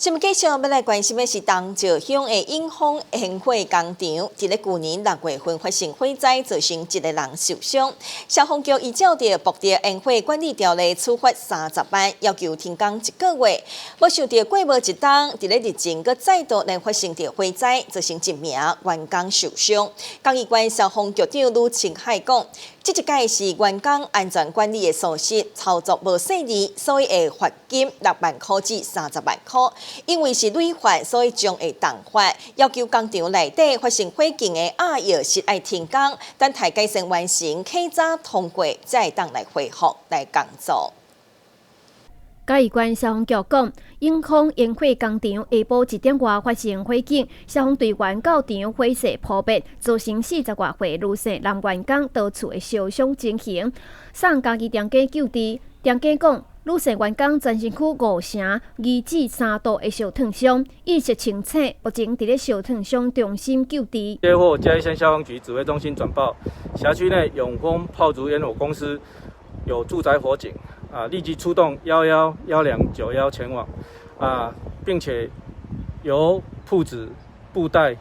新闻继续要来关心的是东石乡的永丰烟火工厂，伫咧去年6月份发生火灾，造成1个人受伤。消防局依照着《布袋烟火管理条例》处罚30万，要求停工1个月。没想到过无一冬，伫咧日前阁再度来发生着火灾，造成1名员工受伤。嘉义县消防局长吕清海讲，这一届是员工安全管理的疏失，操作无细腻，所以会罚金6万块至30万块。因为是累犯，所以将会重罚。要求工厂内底发生火警的阿药是爱停工，等大家先完成稽查通过，才会当来恢复来工作。嘉义县消防局讲，永丰烟火工厂下晡1点外发生火警，消防队员到场火势扑灭，造成40外岁女性男员工多处的烧伤情形，送嘉义店家救治。店家讲，女性员工全身躯5成2至3度的烧烫伤，意识清醒，目前伫咧烧烫伤中心救治。接获嘉义县消防局指挥中心转报，辖区内永丰炮竹烟火公司有住宅火警，立即出动11、12、91前往，并且由铺子、布袋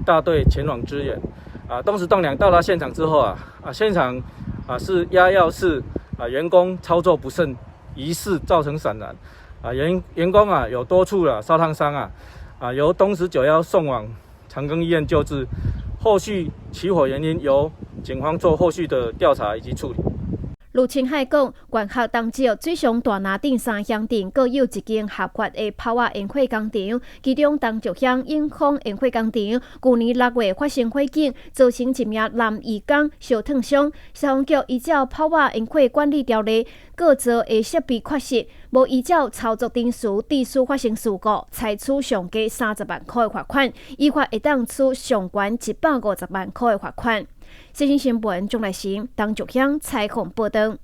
大队前往支援。动时动两到达现场之后，现场是压药室。员工操作不慎，疑似造成闪燃。员工有多处烧烫伤由东石91送往长庚医院救治。后续起火原因由警方做后续的调查以及处理。卢清海讲，原校东石水上大拿顶3乡镇各有1间合法的炮仔烟火工厂，其中东石乡永丰烟火工厂去年6月发生火警，造成1名男员工烧烫伤。消防局依照炮仔烟火管理条例，各座的设备缺失，无依照操作程序致使发生事故，采取上加30万块的罚款，依法会当处上悬150万块的罚款。新闻新闻钟来行，东石乡采访报道。